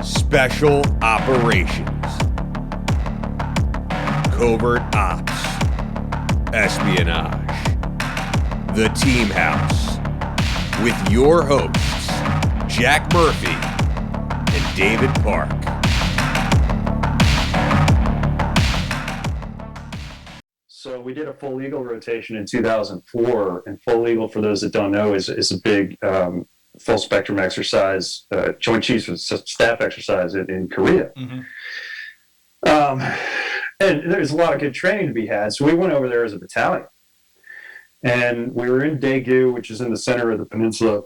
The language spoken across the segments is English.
Special Operations, Covert Ops, Espionage, The Team House, with your hosts, Jack Murphy and David Park. So we did a full legal rotation in 2004, and full legal, for those that don't know, is a big full spectrum exercise, Joint Chiefs of Staff exercise in Korea. Mm-hmm. And there's a lot of good training to be had. So we went over there as a battalion, and we were in Daegu, which is in the center of the peninsula,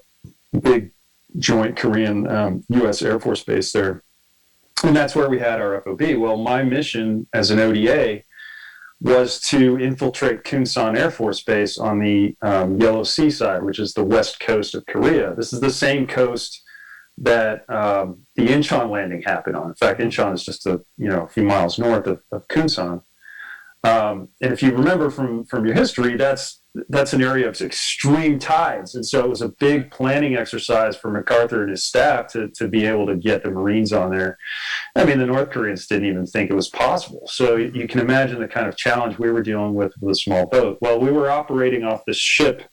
big joint Korean U.S. Air Force base there. And that's where we had our FOB. Well, my mission as an ODA was to infiltrate Kunsan Air Force Base on the Yellow Sea side, which is the west coast of Korea. This is the same coast that the Incheon landing happened on. In fact, Incheon is just a few miles north of Kunsan. And if you remember from your history, that's an area of extreme tides. And so it was a big planning exercise for MacArthur and his staff to be able to get the Marines on there. I mean, the North Koreans didn't even think it was possible. So you can imagine the kind of challenge we were dealing with a small boat. Well, we were operating off this ship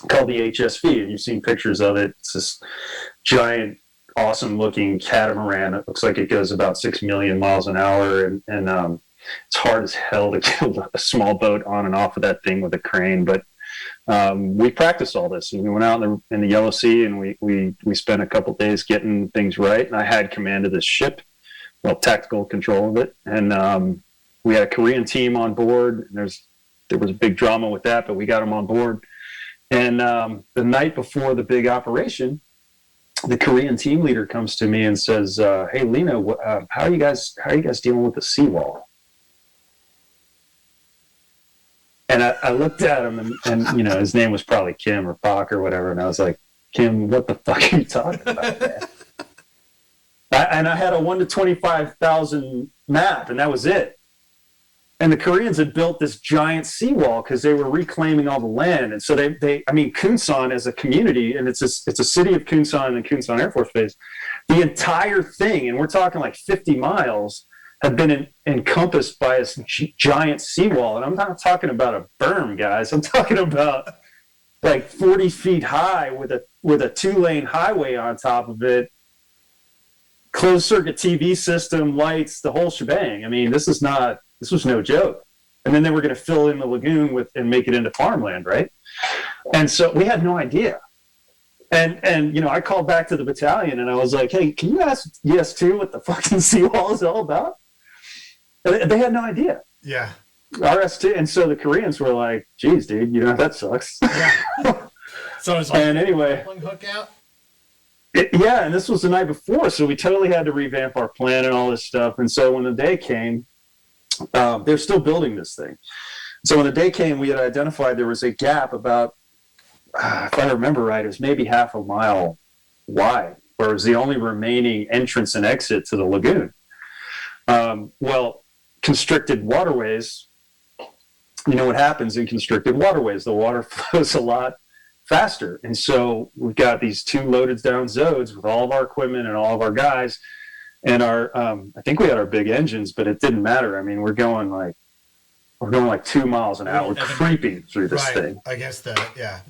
called the HSV, and you've seen pictures of it. It's this giant, awesome-looking catamaran. It looks like it goes about 6 million miles an hour, and it's hard as hell to get a small boat on and off of that thing with a crane, but we practiced all this, and we went out in the Yellow Sea, and we spent a couple days getting things right. And I had command of this ship, tactical control of it, and we had a Korean team on board. And there was a big drama with that, but we got them on board. And the night before the big operation, the Korean team leader comes to me and says, "Hey, Lino, how are you guys dealing with the seawall?" And I looked at him, and his name was probably Kim or Bach or whatever, and I was like, "Kim, what the fuck are you talking about, man?" And I had a 1 to 25,000 map, and that was it. And the Koreans had built this giant seawall because they were reclaiming all the land. And so Kunsan as a community, and it's a city of Kunsan and Kunsan Air Force Base, the entire thing, and we're talking like 50 miles, have been encompassed by this giant seawall. And I'm not talking about a berm, guys. I'm talking about like 40 feet high with a 2-lane highway on top of it, closed circuit TV system, lights, the whole shebang. I mean, this was no joke. And then they were going to fill in the lagoon and make it into farmland, right? And so we had no idea. And I called back to the battalion, and I was like, "Hey, can you ask ES2 what the fucking seawall is all about?" They had no idea. Yeah. RS2. And so the Koreans were like, "Geez, dude, that sucks." Yeah. So it was like, and anyway, hook out? And this was the night before, so we totally had to revamp our plan and all this stuff. And so when the day came, they're still building this thing. So when the day came, we had identified there was a gap about, if I remember right, it was maybe half a mile wide, where it was the only remaining entrance and exit to the lagoon. Constricted waterways, what happens in constricted waterways? The water flows a lot faster. And so we've got these 2 loaded down Zodes with all of our equipment and all of our guys. And I think we had our big engines, but it didn't matter. I mean, we're going like 2 miles an hour, creeping through this thing. I guess yeah.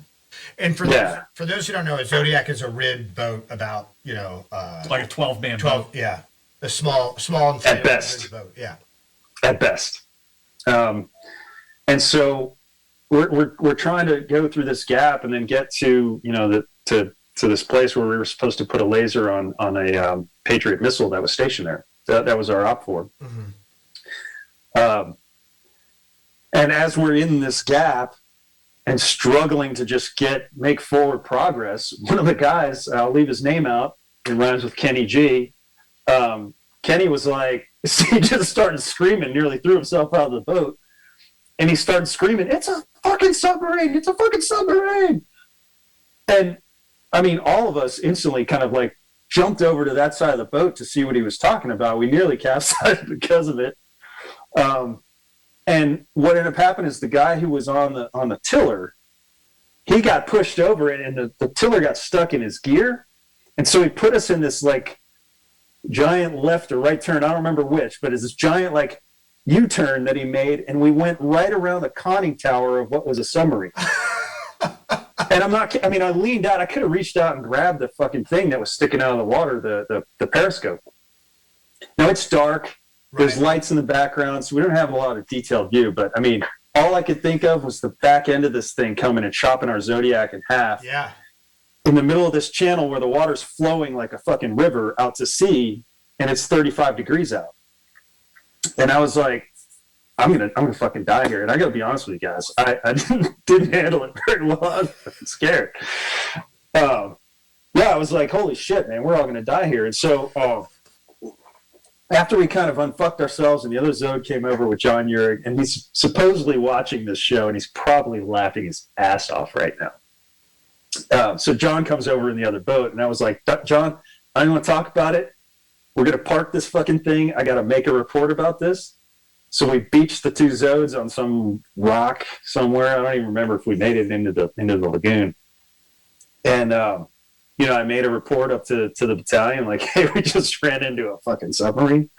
And for those who don't know, a Zodiac is a rigged boat about, like a 12-man 12, boat. Yeah. A small at best boat. Yeah. At best. And so we're trying to go through this gap and then get to, to this place where we were supposed to put a laser on a Patriot missile that was stationed there. That was our op for. Mm-hmm. And as we're in this gap and struggling to just make forward progress, one of the guys, I'll leave his name out, it rhymes with Kenny G. Kenny was like, he just started screaming, nearly threw himself out of the boat. And he started screaming, "It's a fucking submarine! It's a fucking submarine!" And I mean, all of us instantly kind of like jumped over to that side of the boat to see what he was talking about. We nearly capsized because of it. And what ended up happening is the guy who was on the tiller, he got pushed over and the tiller got stuck in his gear. And so he put us in this like giant left or right turn. I don't remember which, but it's this giant like U-turn that he made, and we went right around the conning tower of what was a submarine. And I leaned out. I could have reached out and grabbed the fucking thing that was sticking out of the water, the periscope. Now it's dark. There's lights in the background, so we don't have a lot of detailed view. But I mean, all I could think of was the back end of this thing coming and chopping our Zodiac in half. Yeah. In the middle of this channel where the water's flowing like a fucking river out to sea, and it's 35 degrees out. And I was like, I'm gonna fucking die here. And I gotta be honest with you guys, I didn't handle it very well. I was scared. I was like, holy shit, man, we're all gonna die here. And so after we kind of unfucked ourselves, and the other Zode came over with John Urich, and he's supposedly watching this show, and he's probably laughing his ass off right now. So John comes over in the other boat, and I was like, John, I don't want to talk about it. We're going to park this fucking thing. I got to make a report about this. So we beached the two Zodes on some rock somewhere. I don't even remember if we made it into the lagoon. And, I made a report up to the battalion, like, hey, we just ran into a fucking submarine.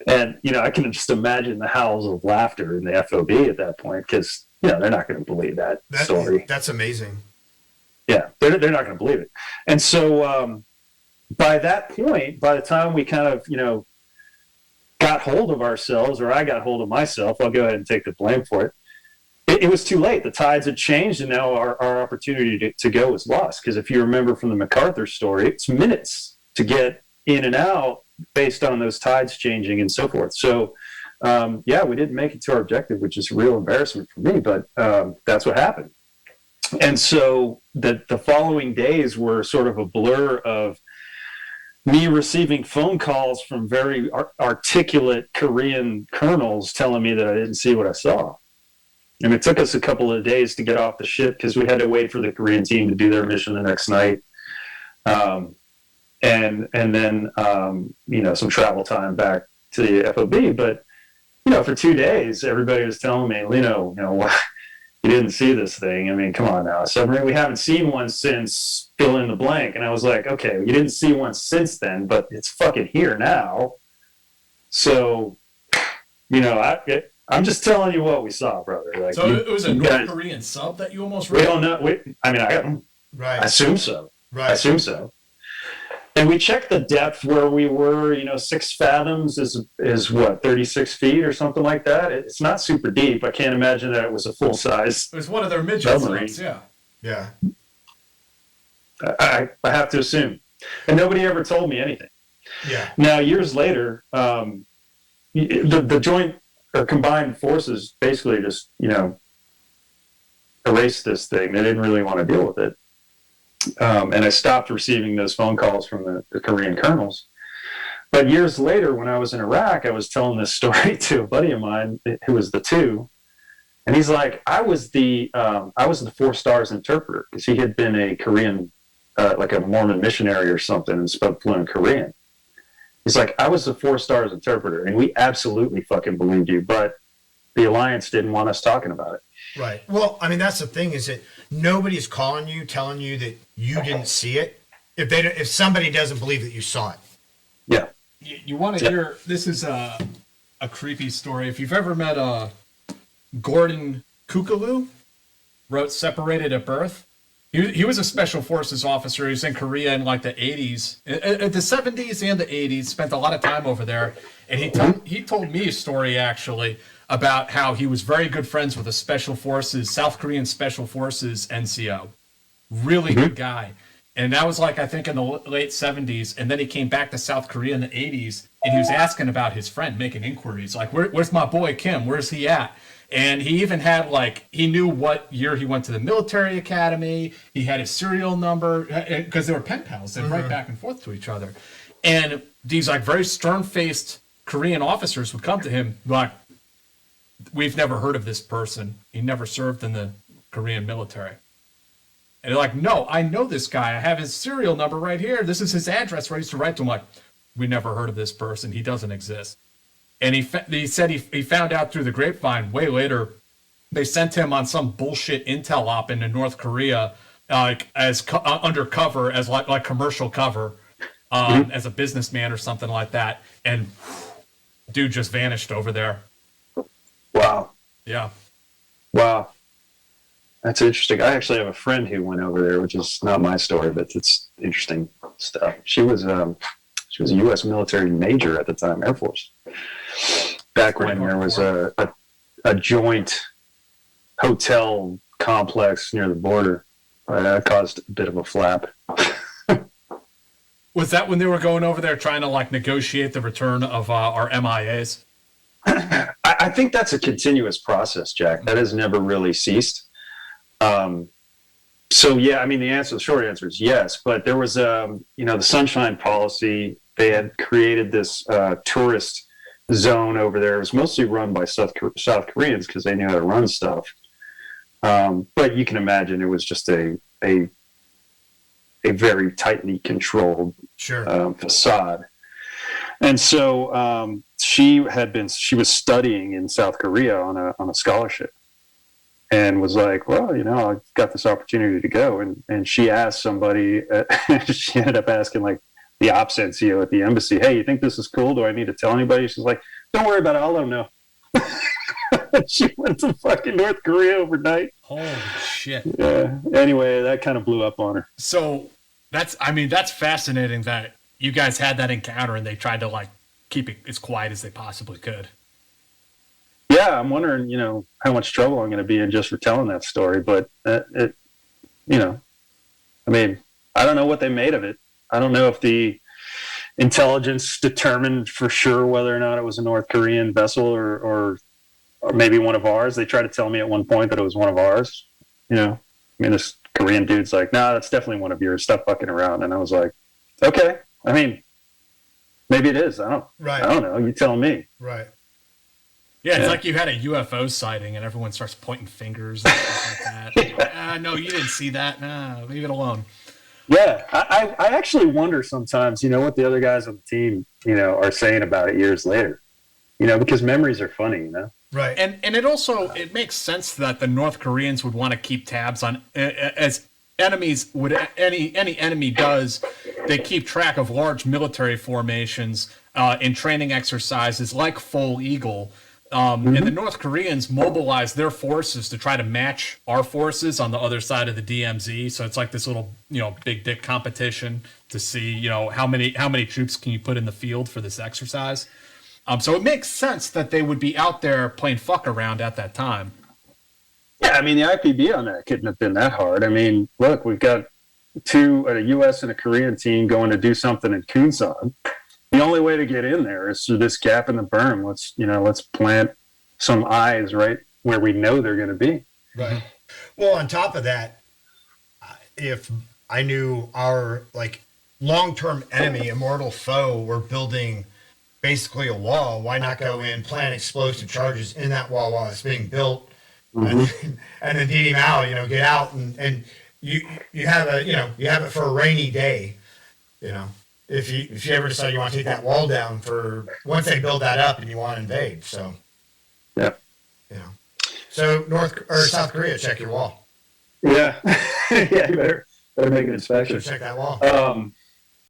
And, I can just imagine the howls of laughter in the FOB at that point, because, they're not going to believe that story. That's amazing. Yeah, they're not going to believe it. And so by that point, by the time we kind of, got hold of ourselves, or I got hold of myself, I'll go ahead and take the blame for it. It was too late. The tides had changed, and now our opportunity to go was lost. Because if you remember from the MacArthur story, it's minutes to get in and out based on those tides changing and so forth. So, we didn't make it to our objective, which is a real embarrassment for me, but that's what happened. And so the following days were sort of a blur of me receiving phone calls from very articulate Korean colonels telling me that I didn't see what I saw. And it took us a couple of days to get off the ship because we had to wait for the Korean team to do their mission the next night. And then some travel time back to the FOB. But, for 2 days, everybody was telling me, Lino, you didn't see this thing. I mean, come on now. Submarine, we haven't seen one since fill in the blank. And I was like, okay, you didn't see one since then, but it's fucking here now. So, I'm just telling you what we saw, brother. Like, so it was a North Korean sub that you almost read? We don't know. I assume so. Right. I assume so. And we checked the depth where we were, 6 fathoms is what, 36 feet or something like that. It's not super deep. I can't imagine that it was a full size. It was one of their midget subs, yeah. Yeah. I have to assume. And nobody ever told me anything. Yeah. Now, years later, the joint or combined forces basically just, erased this thing. They didn't really want to deal with it. And I stopped receiving those phone calls from the Korean colonels. But years later, when I was in Iraq, I was telling this story to a buddy of mine who was the 2. And he's like, I was the 4 stars interpreter, because he had been a Korean, like a Mormon missionary or something, and spoke fluent Korean. He's like, I was the 4 stars interpreter, and we absolutely fucking believed you, but the Alliance didn't want us talking about it. Right. Well, I mean, that's the thing, is that nobody's calling you, telling you that you didn't see it, if somebody doesn't believe that you saw it. Yeah. You want to hear, this is a creepy story. If you've ever met Gordon Kukulu, wrote Separated at Birth. He was a special forces officer. He was in Korea in like the 80s, the 70s and the 80s, spent a lot of time over there. And he told me a story actually about how he was very good friends with a South Korean Special Forces NCO. Really good guy. And that was like, I think in the late 70s. And then he came back to South Korea in the 80s, and he was asking about his friend, making inquiries. Like, where's my boy Kim? Where's he at? And he even had, he knew what year he went to the military academy. He had his serial number, because they were pen pals. They'd write back and forth to each other. And these, very stern-faced Korean officers would come to him, like, we've never heard of this person. He never served in the Korean military. And they're like, no, I know this guy. I have his serial number right here. This is his address where I used to write to him. Like, we never heard of this person. He doesn't exist. And he said he found out through the grapevine way later. They sent him on some bullshit intel op into North Korea, as undercover, as like commercial cover, as a businessman or something like that, and dude just vanished over there. Wow. Yeah. Wow. That's interesting. I actually have a friend who went over there, which is not my story, but it's interesting stuff. She was a U.S. military major at the time, Air Force. Back when there was a joint hotel complex near the border. That caused a bit of a flap. Was that when they were going over there trying to like negotiate the return of our MIAs? I think that's a continuous process, Jack. That has never really ceased. So yeah, I mean, the short answer is yes. But there was, the Sunshine Policy. They had created this tourist zone over there. It was mostly run by South Koreans because they knew how to run stuff. But you can imagine it was just a very tightly controlled facade. And so she was studying in South Korea on a scholarship, and was like, well, I've got this opportunity to go. And she asked somebody, she ended up asking like the ops NCO at the embassy, hey, you think this is cool? Do I need to tell anybody? She's like, don't worry about it. I'll let them know. She went to fucking North Korea overnight. Holy shit. Yeah. Anyway, that kind of blew up on her. So that's fascinating that you guys had that encounter and they tried to like keep it as quiet as they possibly could. Yeah, I'm wondering, how much trouble I'm going to be in just for telling that story. But I don't know what they made of it. I don't know if the intelligence determined for sure whether or not it was a North Korean vessel or maybe one of ours. They tried to tell me at one point that it was one of ours. This Korean dude's like, nah, that's definitely one of yours. Stop fucking around. And I was like, okay. Maybe it is. I don't know. You tell me. Right. Yeah, it's like you had a UFO sighting and everyone starts pointing fingers and stuff like that. No, you didn't see that. Nah, leave it alone. Yeah, I actually wonder sometimes, what the other guys on the team, are saying about it years later, because memories are funny, Right. And it makes sense that the North Koreans would want to keep tabs on, as enemies would, any enemy does, they keep track of large military formations in training exercises like Full Eagle. And the North Koreans mobilize their forces to try to match our forces on the other side of the DMZ. So it's like this little, big dick competition to see, how many troops can you put in the field for this exercise. So it makes sense that they would be out there playing fuck around at that time. Yeah, the IPB on that couldn't have been that hard. Look, we've got a U.S. and a Korean team going to do something in Kunsan. The only way to get in there is through this gap in the berm. Let's plant some eyes right where we know they're going to be. Right. Well, on top of that, if I knew our long-term enemy, immortal foe, were building basically a wall, why not go in, plant explosive charges in that wall while it's being built, and then beat him out? Get out and you have it for a rainy day. If you ever decide you want to take that wall down for once they build that up and you want to invade. So, yeah. So North or South Korea, check your wall. Yeah. Yeah, you better make an inspection. Check that wall.